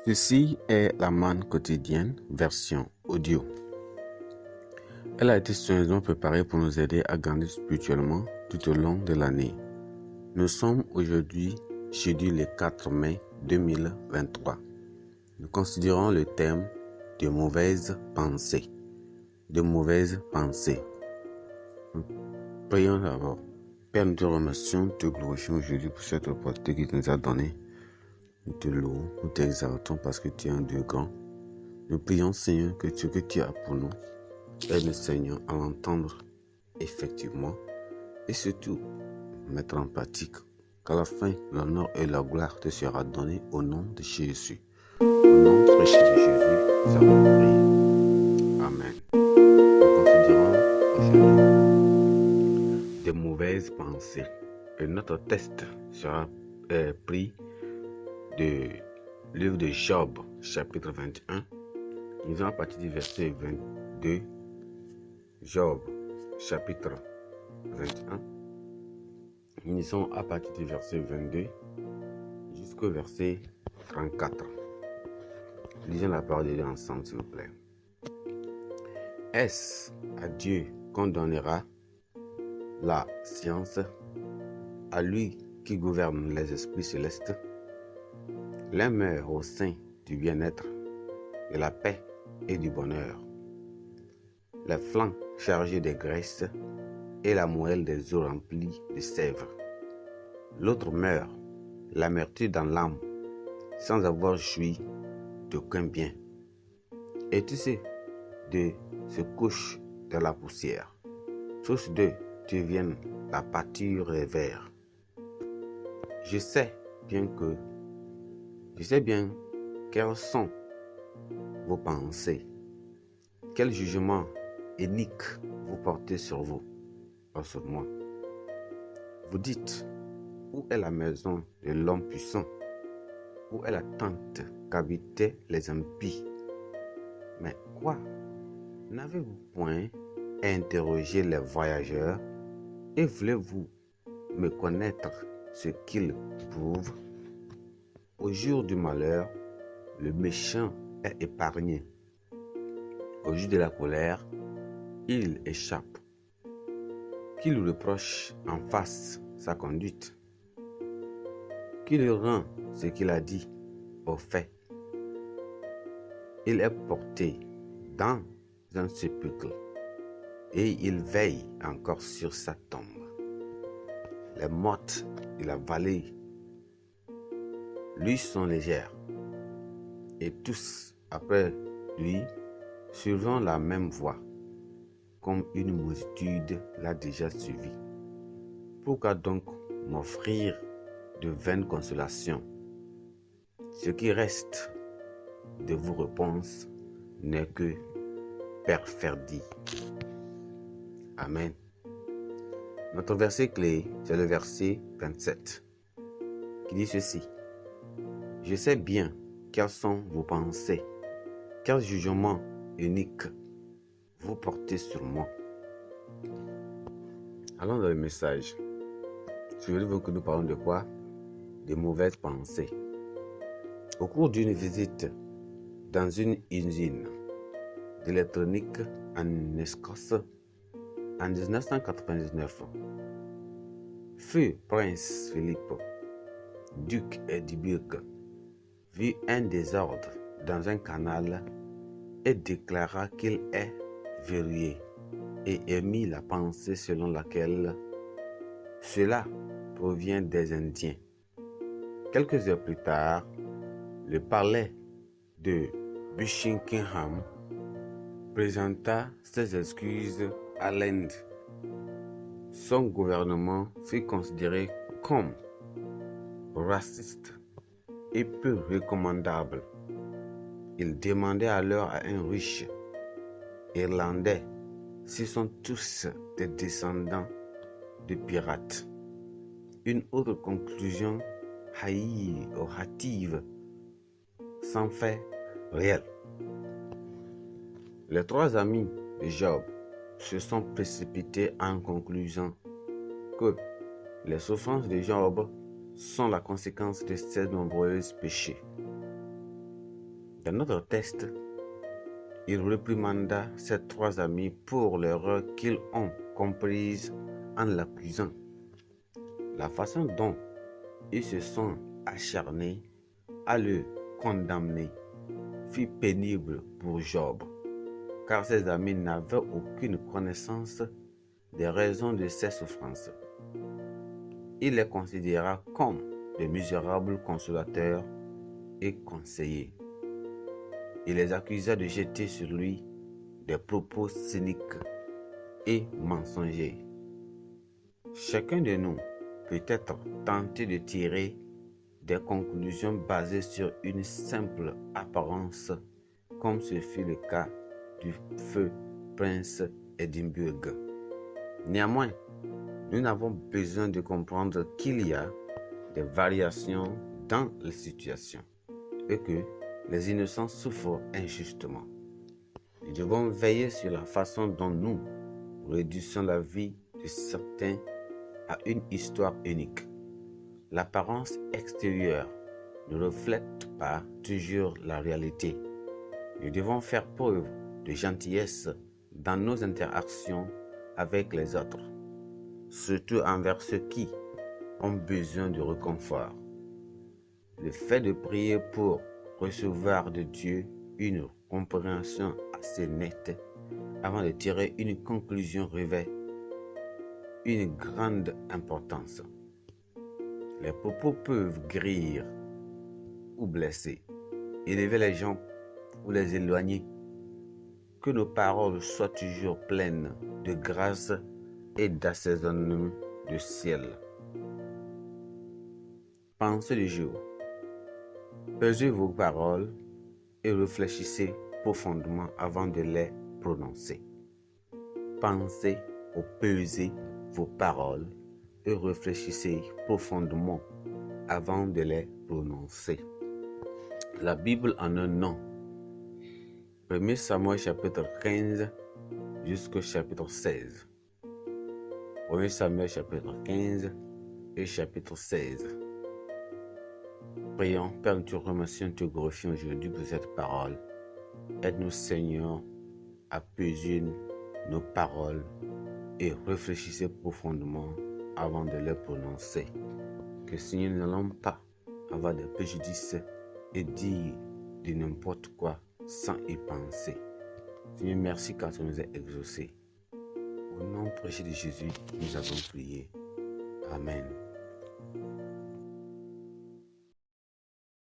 Ceci est la manne quotidienne version audio. Elle a été soigneusement préparée pour nous aider à grandir spirituellement tout au long de l'année. Nous sommes aujourd'hui jeudi le 4 mai 2023. Nous considérons le thème de mauvaises pensées. De mauvaises pensées. Prions d'abord. Père, nous te remercions, te glorifions aujourd'hui pour cette opportunité que tu nous as donnée. Nous te louons, nous t'exaltons parce que tu es un Dieu grand. Nous prions, Seigneur, que ce que tu as pour nous, aide-nous, Seigneur, à l'entendre effectivement et surtout mettre en pratique. Qu'à la fin, l'honneur et la gloire te sera donnée au nom de Jésus. Au nom précieux de Jésus, nous avons prié. Amen. Nous considérons aujourd'hui des mauvaises pensées. Et notre test sera pris du livre de Job, chapitre 21. Nous allons partir du verset 22. Job, chapitre 21. Nous sommes à partir du verset 22 jusqu'au verset 34. Lisons la parole de Dieu ensemble, s'il vous plaît. Est-ce à Dieu qu'on donnera la science, à lui qui gouverne les esprits célestes? L'un meurt au sein du bien-être, de la paix et du bonheur. Les flancs chargés de graisse et la moelle des os remplis de sève. L'autre meurt, l'amertume dans l'âme, sans avoir joui d'aucun bien. Et tous ces deux se couchent dans la poussière. Tous deux deviennent la pâture des vers. Je sais bien quelles sont vos pensées, quel jugement inique vous portez sur vous, pas sur moi. Vous dites, où est la maison de l'homme puissant? Où est la tente qu'habitaient les impies? Mais quoi? N'avez-vous point interrogé les voyageurs et voulez-vous me connaître ce qu'ils prouvent? Au jour du malheur, le méchant est épargné. Au jour de la colère, il échappe. Qui lui reproche en face sa conduite? Qui lui rend ce qu'il a dit au fait? Il est porté dans un sépulcre et il veille encore sur sa tombe. Les mottes de la vallée lui sont légères et tous après lui suivant la même voie, comme une multitude l'a déjà suivi. Pourquoi donc m'offrir de vaines consolations? Ce qui reste de vos réponses n'est que perfidie. Amen. Notre verset clé, c'est le verset 27, qui dit ceci. Je sais bien quelles sont vos pensées, quel jugement unique vous portez sur moi. Allons dans le message. Souvenez-vous que nous parlons de quoi? De mauvaises pensées. Au cours d'une visite dans une usine d'électronique en Écosse en 1999, feu Prince Philippe, duc d'Édimbourg, vit un désordre dans un canal et déclara qu'il est verrouillé et émit la pensée selon laquelle cela provient des Indiens. Quelques heures plus tard, le palais de Buckingham présenta ses excuses à l'Inde. Son gouvernement fut considéré comme raciste et peu recommandable. Il demandait alors à un riche Irlandais s'ils sont tous des descendants de pirates. Une autre conclusion hâtive sans fait réel. Les trois amis de Job se sont précipités en concluant que les souffrances de Job sont la conséquence de ses nombreux péchés. Dans notre texte, il réprimanda ses 3 amis pour l'erreur qu'ils ont comprise en l'accusant. La façon dont ils se sont acharnés à le condamner fut pénible pour Job, car ses amis n'avaient aucune connaissance des raisons de ses souffrances. Il les considéra comme de misérables consolateurs et conseillers. Il les accusa de jeter sur lui des propos cyniques et mensongers. Chacun de nous peut être tenté de tirer des conclusions basées sur une simple apparence, comme ce fut le cas du feu prince Édimbourg. Néanmoins, nous n'avons besoin de comprendre qu'il y a des variations dans les situations et que les innocents souffrent injustement. Nous devons veiller sur la façon dont nous réduisons la vie de certains à une histoire unique. L'apparence extérieure ne reflète pas toujours la réalité. Nous devons faire preuve de gentillesse dans nos interactions avec les autres, surtout envers ceux qui ont besoin de réconfort. Le fait de prier pour recevoir de Dieu une compréhension assez nette avant de tirer une conclusion revêt une grande importance. Les propos peuvent guérir ou blesser, élever les gens ou les éloigner. Que nos paroles soient toujours pleines de grâce et d'assaisonnement du ciel. Pensez du jour. Pesez vos paroles et réfléchissez profondément avant de les prononcer. Pensez ou pesez vos paroles et réfléchissez profondément avant de les prononcer. La Bible en un nom. 1 Samuel chapitre 15 jusqu'au chapitre 16. 1 Samuel chapitre 15 et chapitre 16. Prions, Père, nous te remercions, nous te glorifions aujourd'hui pour cette parole. Aide-nous, Seigneur, à peser nos paroles et réfléchissez profondément avant de les prononcer. Que, Seigneur, nous n'allons pas avoir des préjudices et dire de n'importe quoi sans y penser. Seigneur, merci car tu nous as exaucés. Au nom précieux de Jésus, nous avons prié. Amen.